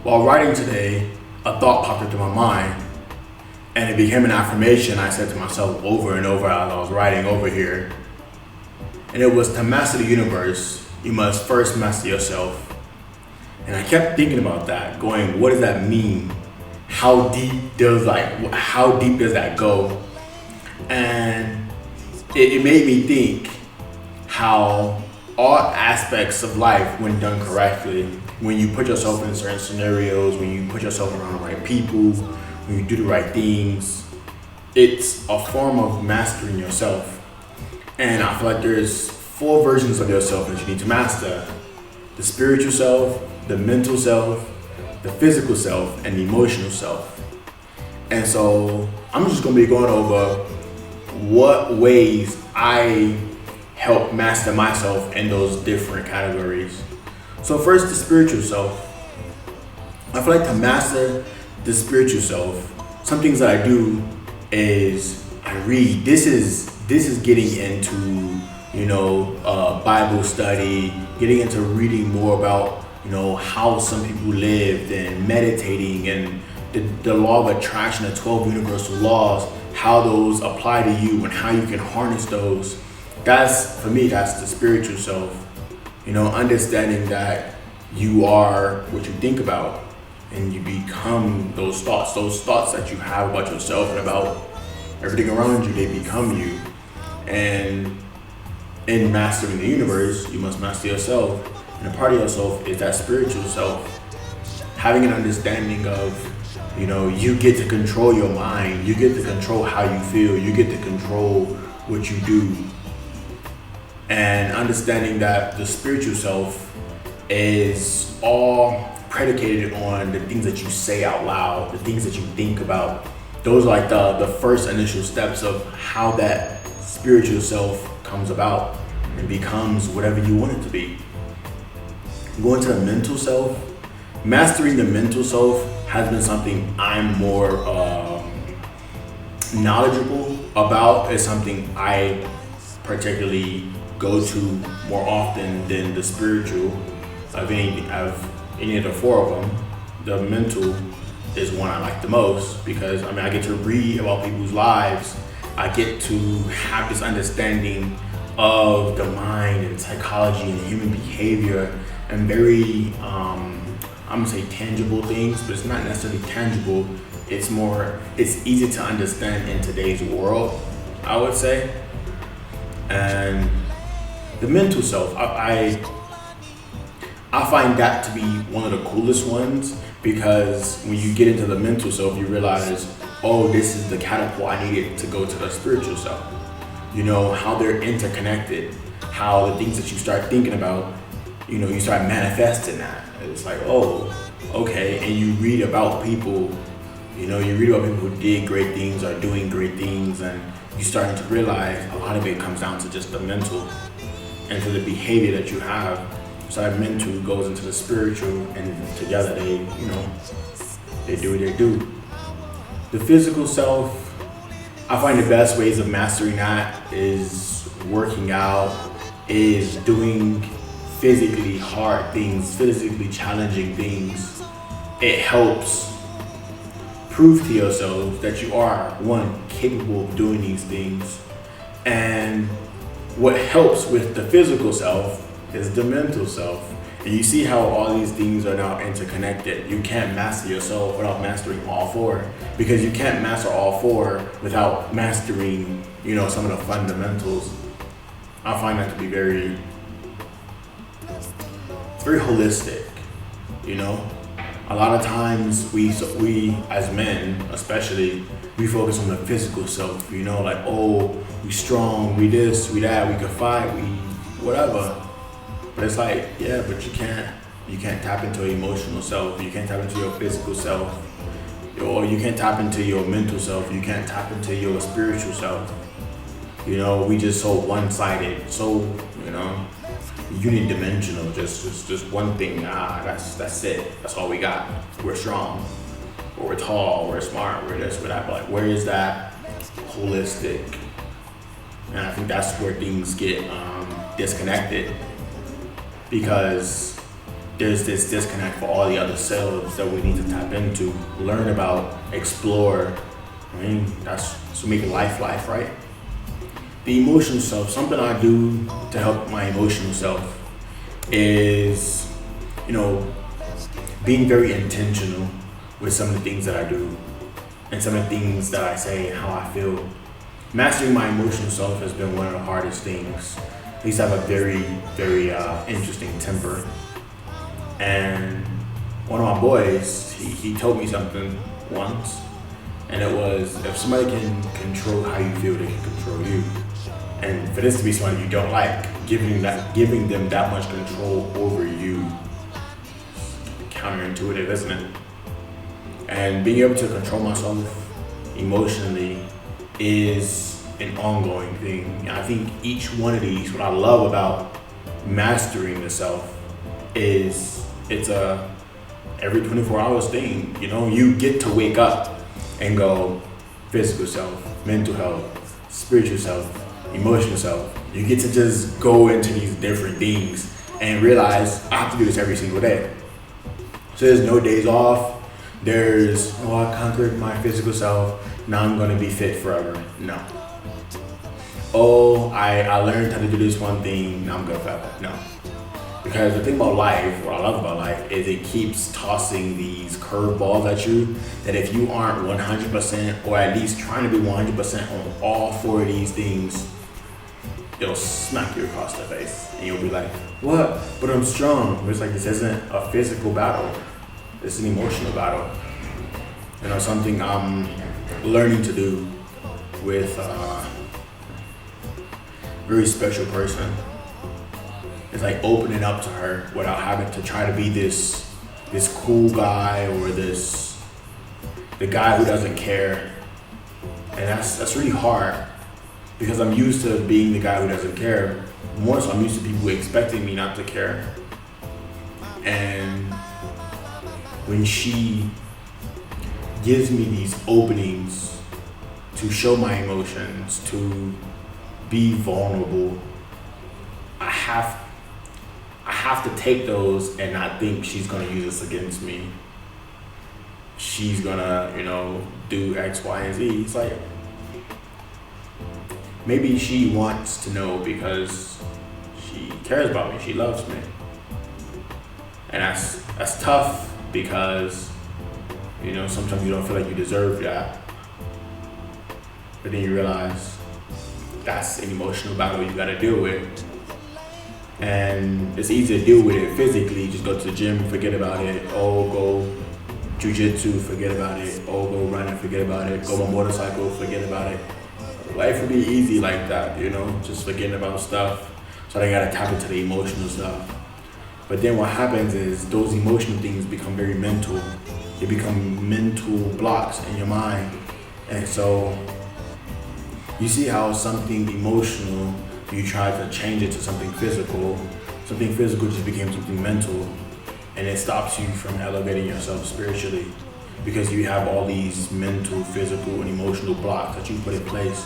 While writing today, a thought popped into my mind and it became an affirmation I said to myself over and over as I was writing over here. And it was, to master the universe, you must first master yourself. And I kept thinking about that, going, what does that mean? How deep does that go? And it made me think how all aspects of life, when done correctly, when you put yourself in certain scenarios, when you put yourself around the right people, when you do the right things, it's a form of mastering yourself. And I feel like there's 4 versions of yourself that you need to master: the spiritual self, the mental self, the physical self, and the emotional self. And so I'm just gonna be going over what ways I help master myself in those different categories. So first, the spiritual self. I feel like to master the spiritual self, some things that I do is I read. This is getting into, Bible study, getting into reading more about, how some people lived, and meditating, and the law of attraction, the 12 universal laws, how those apply to you and how you can harness those. For me, that's the spiritual self. Understanding that you are what you think about, and you become those thoughts that you have about yourself and about everything around you, they become you. And in mastering the universe, you must master yourself. And a part of yourself is that spiritual self. Having an understanding of, you get to control your mind, you get to control how you feel, you get to control what you do. And understanding that the spiritual self is all predicated on the things that you say out loud, the things that you think about. Those are like the first initial steps of how that spiritual self comes about and becomes whatever you want it to be. Going to the mental self, mastering the mental self has been something I'm more knowledgeable about. It's something I particularly go to more often than the spiritual. Of any of the 4 of them, the mental is one I like the most, because I get to read about people's lives. I get to have this understanding of the mind and psychology and human behavior, and very I'm gonna say tangible things, but it's not necessarily tangible. It's easy to understand in today's world, I would say. And the mental self, I find that to be one of the coolest ones, because when you get into the mental self, you realize, oh, this is the catapult I needed to go to the spiritual self. How they're interconnected, how the things that you start thinking about, you start manifesting that. It's like, oh, okay. And you read about people, who did great things, are doing great things, and you're starting to realize a lot of it comes down to just the mental and to the behavior that you have. So that mental goes into the spiritual, and together they do what they do. The physical self, I find the best ways of mastering that is working out, is doing physically hard things, physically challenging things. It helps prove to yourself that you are, one, capable of doing these things. And what helps with the physical self is the mental self. And you see how all these things are now interconnected. You can't master yourself without mastering all 4, because you can't master all 4 without mastering, some of the fundamentals. I find that to be very holistic. A lot of times we as men especially, we focus on the physical self, like, oh, we strong, we this, we that, we can fight, we whatever. But it's like, yeah, but you can't tap into your emotional self, you can't tap into your physical self, or you can't tap into your mental self, you can't tap into your spiritual self. We just so one-sided, so unidimensional, just one thing. That's it. That's all we got. We're strong, or we're tall, we're smart, we're this, we're that. But like, where is that holistic? And I think that's where things get disconnected, because there's this disconnect for all the other selves that we need to tap into, learn about, explore. I mean, that's to make life, right? The emotional self, something I do to help my emotional self is, being very intentional with some of the things that I do and some of the things that I say and how I feel. Mastering my emotional self has been one of the hardest things. I used to have a very, very interesting temper. And one of my boys, he told me something once, and it was, if somebody can control how you feel, they can control you. And for this to be somebody you don't like, giving them that much control over you, counterintuitive, isn't it? And being able to control myself emotionally is an ongoing thing. And I think each one of these, what I love about mastering the self is it's a every 24 hours thing. You get to wake up and go physical self, mental health, spiritual self, emotional self. You get to just go into these different things and realize I have to do this every single day. So there's no days off. There's, I conquered my physical self, now I'm gonna be fit forever. No. I learned how to do this one thing, now I'm good forever. No. Because the thing about life, what I love about life, is it keeps tossing these curveballs at you that if you aren't 100% or at least trying to be 100% on all four of these things, it'll smack you across the face and you'll be like, what? But I'm strong. It's like, this isn't a physical battle. It's an emotional battle. Something I'm learning to do with a very special person. It's like opening up to her without having to try to be this cool guy or the guy who doesn't care. And that's really hard because I'm used to being the guy who doesn't care. More so, I'm used to people expecting me not to care. And when she gives me these openings to show my emotions, to be vulnerable, I have to take those and not think she's gonna use this against me. She's gonna, do X, Y, and Z. It's like, maybe she wants to know because she cares about me, she loves me. And that's tough because, sometimes you don't feel like you deserve that. But then you realize that's an emotional battle you gotta deal with. And it's easy to deal with it physically. Just go to the gym, forget about it. Go jujitsu, forget about it. Go running, forget about it. Go on a motorcycle, forget about it. Life would be easy like that, just forgetting about stuff. So I gotta tap into the emotional stuff. But then what happens is those emotional things become very mental. They become mental blocks in your mind. And so you see how something emotional, you try to change it to something physical just became something mental, and it stops you from elevating yourself spiritually because you have all these mental, physical, and emotional blocks that you put in place.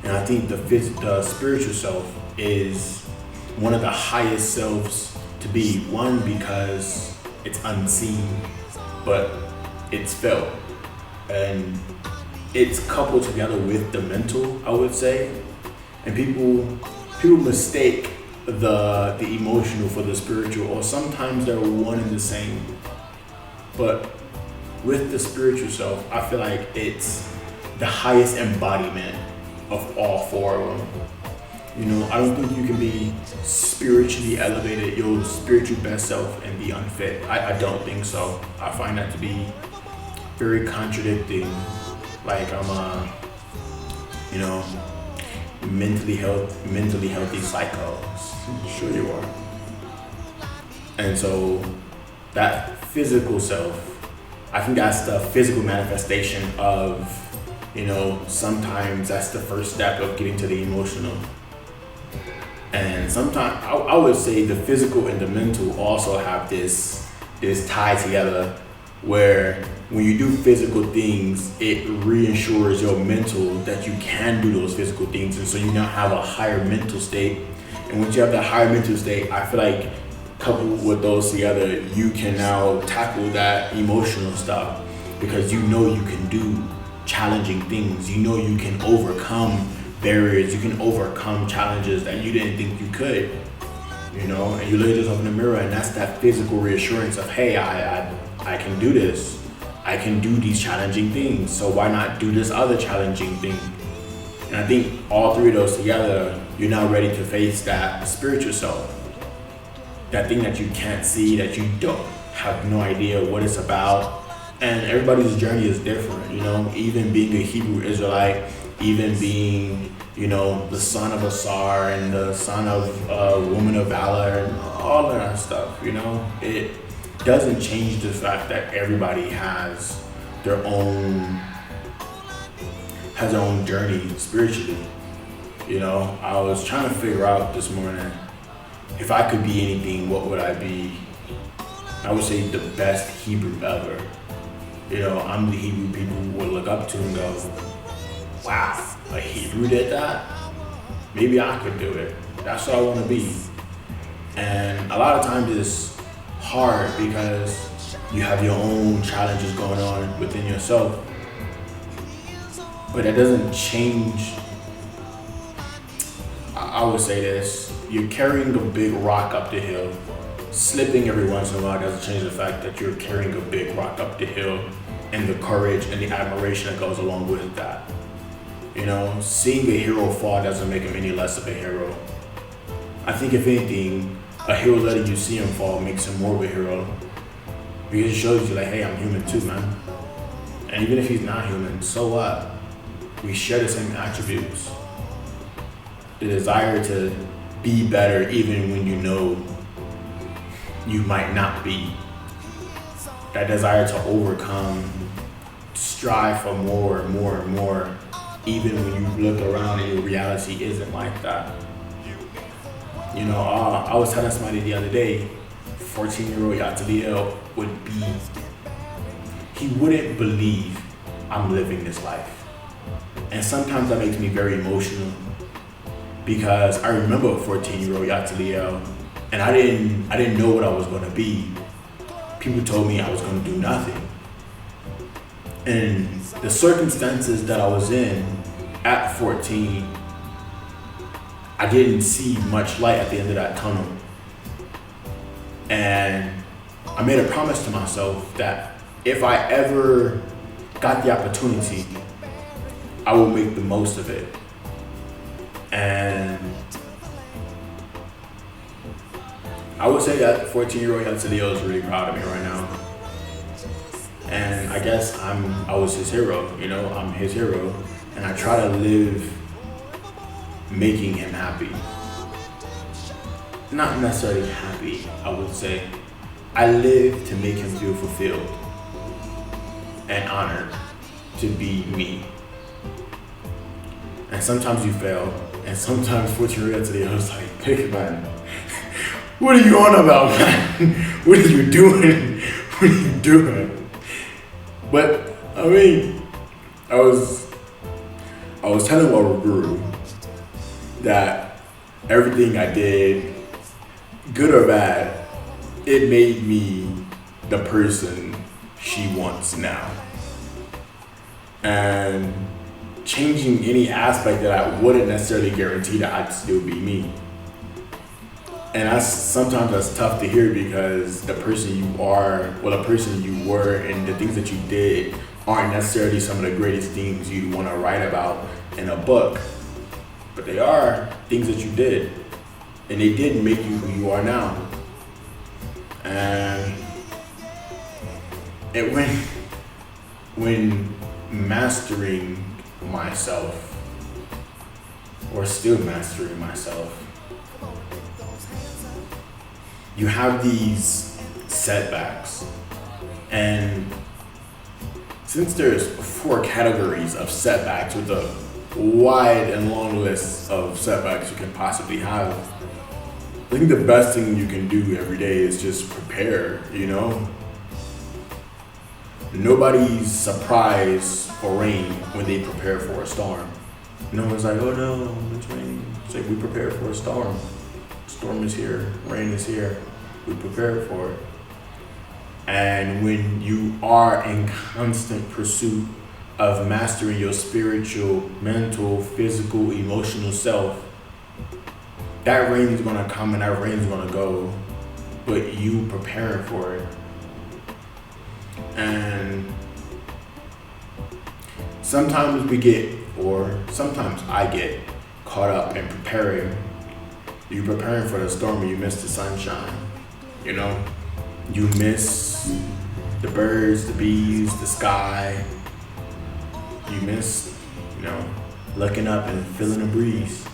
And I think the spiritual self is one of the highest selves to be. One, because it's unseen, but it's felt, and it's coupled together with the mental, I would say. And people mistake the emotional for the spiritual, or sometimes they're one and the same. But with the spiritual self, I feel like it's the highest embodiment of all four of them. I don't think you can be spiritually elevated, your spiritual best self, and be unfit. I don't think so. I find that to be very contradicting. Like I'm mentally healthy psycho. Sure you are. And so that physical self, I think that's the physical manifestation of, sometimes that's the first step of getting to the emotional. And sometimes I would say the physical and the mental also have this tie together, where when you do physical things, it reassures your mental that you can do those physical things, and so you now have a higher mental state. And once you have that higher mental state, I feel like coupled with those together, you can now tackle that emotional stuff because you know you can do challenging things. You know you can overcome barriers. You can overcome challenges that you didn't think you could. You know, and you look at yourself in the mirror, and that's that physical reassurance of, hey, I can do this. I can do these challenging things. So why not do this other challenging thing? And I think all three of those together, you're now ready to face that spiritual self. That thing that you can't see, that you don't have no idea what it's about. And everybody's journey is different, you know, even being a Hebrew Israelite, even being, you know, the son of Asar and the son of a woman of valor and all of that stuff, you know, it doesn't change the fact that everybody has their own journey spiritually. You know, I was trying to figure out this morning, if I could be anything, what would I be? I would say the best Hebrew ever. You know, I'm the Hebrew people would look up to and go, wow, a Hebrew did that? Maybe I could do it. That's what I want to be. And a lot of times it's hard because you have your own challenges going on within yourself. But that doesn't change. I would say this, you're carrying a big rock up the hill. Slipping every once in a while doesn't change the fact that you're carrying a big rock up the hill and the courage and the admiration that goes along with that. You know, seeing a hero fall doesn't make him any less of a hero. I think if anything, a hero letting you see him fall makes him more of a hero. Because it shows you like, hey, I'm human too, man. And even if he's not human, so what? We share the same attributes. The desire to be better even when you know you might not be. That desire to overcome, strive for more and more and more, even when you look around and your reality isn't like that. You know, I was telling somebody the other day, 14-year-old Yataliel he wouldn't believe I'm living this life. And sometimes that makes me very emotional because I remember 14-year-old Yataliel and I didn't know what I was going to be. People told me I was going to do nothing. And the circumstances that I was in at 14, I didn't see much light at the end of that tunnel. And I made a promise to myself that if I ever got the opportunity, I will make the most of it. And I would say that 14-year-old Yataliel is really proud of me right now. And I guess I was his hero, you know, I'm his hero. And I try to live making him happy. Not necessarily happy, I would say. I live to make him feel fulfilled and honored to be me. And sometimes you fail, and sometimes 14-year-old Yataliel was like, pick man, what are you on about, man? What are you doing? What are you doing? But I mean, I was telling our guru that everything I did, good or bad, it made me the person she wants now. And changing any aspect that I wouldn't necessarily guarantee that I'd still be me. And sometimes that's tough to hear because the person you are, well, the person you were and the things that you did aren't necessarily some of the greatest things you'd want to write about in a book. But they are things that you did. And they did make you who you are now. And it when mastering myself, or still mastering myself, you have these setbacks. And since there's 4 categories of setbacks with a wide and long list of setbacks you can possibly have, I think the best thing you can do every day is just prepare, you know? Nobody's surprised for rain when they prepare for a storm. No one's like, oh no, it's raining. It's like, we prepare for a storm. Storm is here, rain is here. We prepare for it. And when you are in constant pursuit of mastering your spiritual, mental, physical, emotional self, that rain is gonna come and that rain is gonna go, but you preparing for it. And sometimes sometimes I get caught up in preparing. You're preparing for the storm and you miss the sunshine. You know, you miss the birds, the bees, the sky. You miss, looking up and feeling the breeze.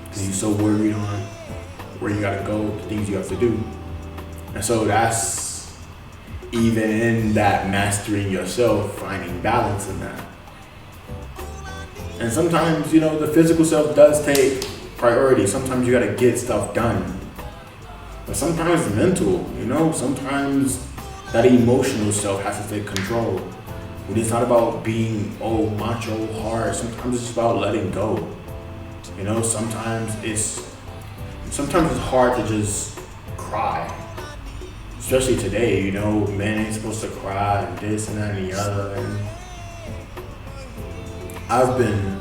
Because you're so worried on where you gotta go, the things you have to do. And so that's even in that mastering yourself, finding balance in that. And sometimes, the physical self does take priority. Sometimes you gotta get stuff done. But sometimes the mental, sometimes that emotional self has to take control. When it's not about being macho hard, sometimes it's just about letting go. Sometimes it's hard to just cry. Especially today, men ain't supposed to cry and this and that and the other. And I've been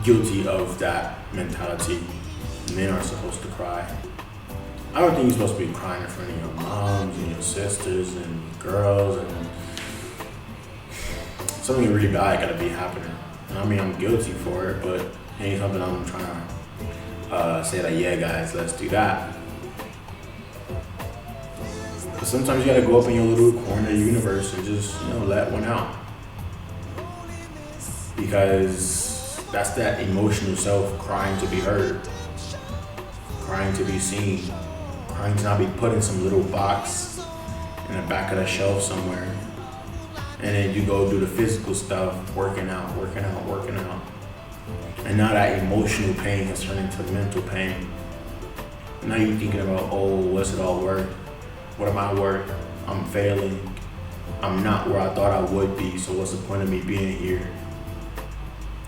guilty of that mentality. Men are supposed to cry. I don't think you're supposed to be crying in front of your moms and your sisters and girls, and something really bad gotta be happening. I mean, I'm guilty for it, but it ain't something I'm trying to say like, yeah guys, let's do that. But sometimes you gotta go up in your little corner of the universe and just, let one out. Because that's that emotional self crying to be heard, crying to be seen, crying to not be put in some little box in the back of the shelf somewhere. And then you go do the physical stuff, working out. And now that emotional pain has turned into mental pain. And now you're thinking about, what's it all worth? What am I worth? I'm failing. I'm not where I thought I would be, so what's the point of me being here?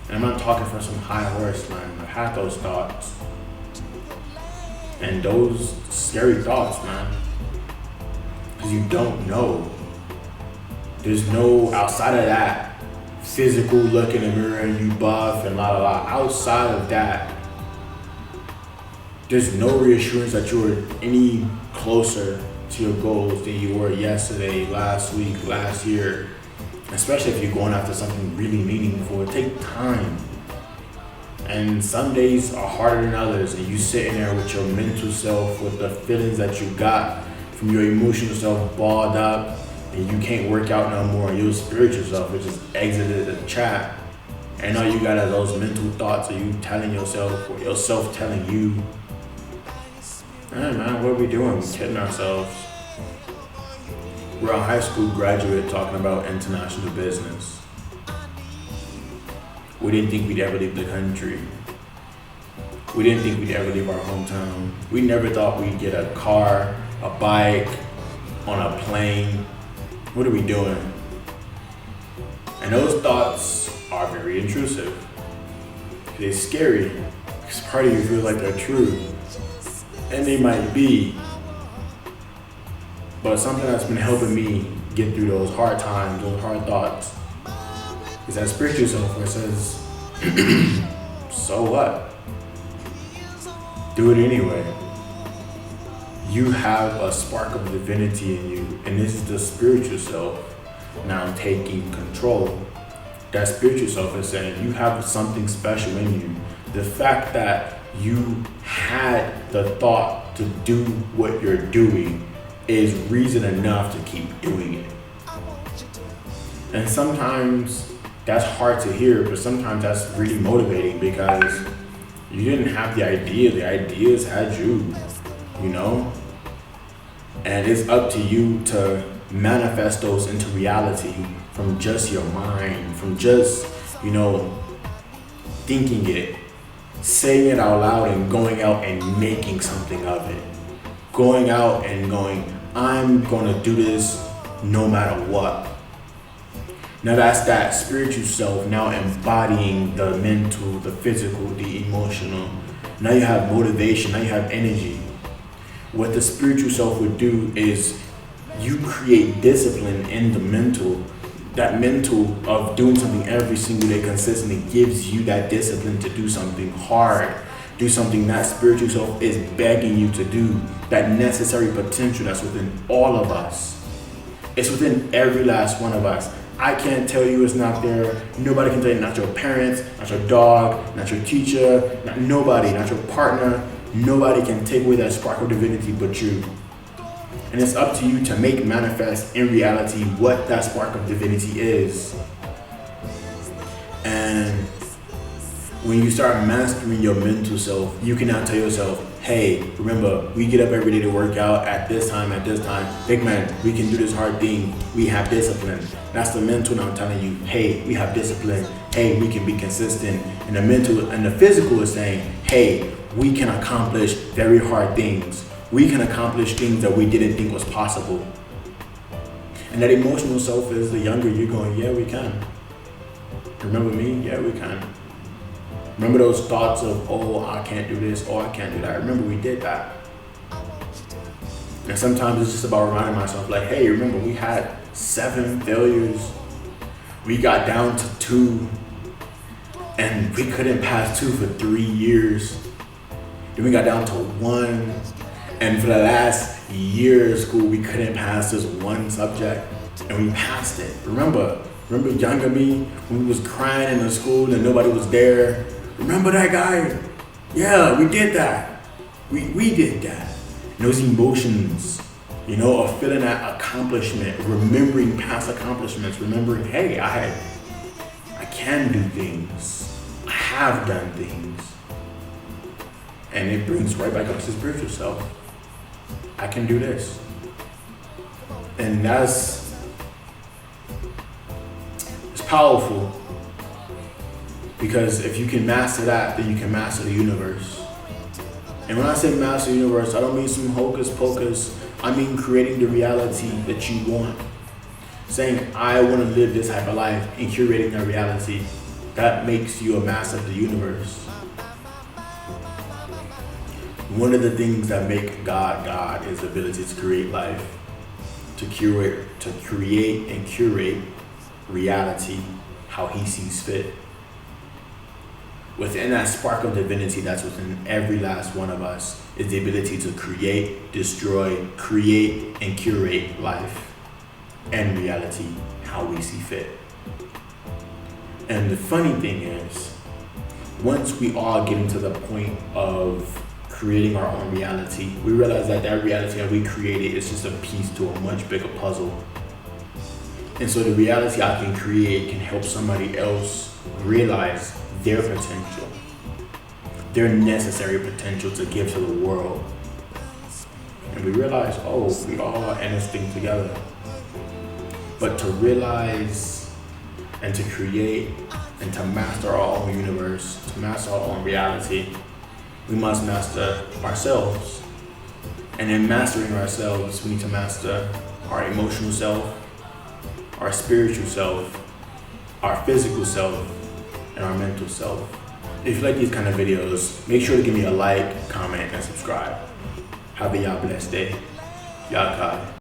And I'm not talking from some high horse, man. I've had those thoughts. And those scary thoughts, man. Because you don't know. There's no, outside of that, physical look in the mirror and you buff and la la la. Outside of that, there's no reassurance that you're any closer to your goals than you were yesterday, last week, last year. Especially if you're going after something really meaningful. It takes time. And some days are harder than others, and you sitting there with your mental self, with the feelings that you got from your emotional self balled up, and you can't work out no more. Your spiritual self is just exited the chat, and all you got are those mental thoughts of you telling yourself, or yourself telling you, hey man, what are we doing? We're kidding ourselves. We're a high school graduate talking about international business. We didn't think we'd ever leave the country. We didn't think we'd ever leave our hometown. We never thought we'd get a car, a bike, on a plane. What are we doing? And those thoughts are very intrusive. They're scary, because part of you feels like they're true. And they might be. But something that's been helping me get through those hard times, those hard thoughts, is that spiritual self where it says, so what? Do it anyway. You have a spark of divinity in you, and this is the spiritual self now taking control. That spiritual self is saying you have something special in you. The fact that you had the thought to do what you're doing is reason enough to keep doing it. And sometimes that's hard to hear, but sometimes that's really motivating because you didn't have the idea. The ideas had you, And it's up to you to manifest those into reality from just your mind, from just, thinking it, saying it out loud and going out and making something of it. Going out and going, I'm gonna do this no matter what. Now that's that spiritual self now embodying the mental, the physical, the emotional. Now you have motivation, now you have energy. what the spiritual self would do is you create discipline in the mental. That mental of doing something every single day consistently gives you that discipline to do something hard, do something that spiritual self is begging you to do, that necessary potential that's within all of us. It's within every last one of us. I can't tell you it's not there. Nobody can tell you, not your parents, not your dog, not your teacher, not nobody, not your partner. Nobody can take away that spark of divinity but you. And it's up to you to make manifest in reality what that spark of divinity is. And when you start mastering your mental self, you can now tell yourself, hey, remember, we get up every day to work out at this time, big man, we can do this hard thing, we have discipline. That's the mental now telling you, hey, we have discipline, hey, we can be consistent. And the mental and the physical is saying, hey, we can accomplish very hard things. We can accomplish things that we didn't think was possible. And that emotional self is the younger you going, yeah, we can. Remember me? Yeah, we can. Remember those thoughts of, oh, I can't do this, oh, I can't do that. Remember, we did that. And sometimes it's just about reminding myself, like, hey, remember, we had 7 failures. We got down to 2, and we couldn't pass 2 for 3 years. Then we got down to 1, and for the last year of school, we couldn't pass this one subject, and we passed it. Remember younger me, when we was crying in the school and nobody was there? Remember that guy? Yeah, we did that. We did that. And those emotions, of feeling that accomplishment, remembering past accomplishments, remembering, hey, I can do things. I have done things. And it brings right back up to the spiritual self. I can do this. And it's powerful. Because if you can master that, then you can master the universe. And when I say master the universe, I don't mean some hocus pocus. I mean creating the reality that you want. Saying, I want to live this type of life and curating that reality. That makes you a master of the universe. One of the things that make God is the ability to create life, to create and curate reality how he sees fit. Within that spark of divinity that's within every last one of us is the ability to create, destroy, create, and curate life and reality how we see fit. And the funny thing is, once we all get into the point of creating our own reality, we realize that reality that we created is just a piece to a much bigger puzzle. And so the reality I can create can help somebody else realize their potential, their necessary potential to give to the world. And we realize, oh, we all are in this thing together. But to realize and to create and to master our own universe, to master our own reality, we must master ourselves. And in mastering ourselves, we need to master our emotional self, our spiritual self, our physical self, and our mental self. If you like these kind of videos, make sure to give me a like, comment, and subscribe. Have a y'all blessed day. Y'all Kai.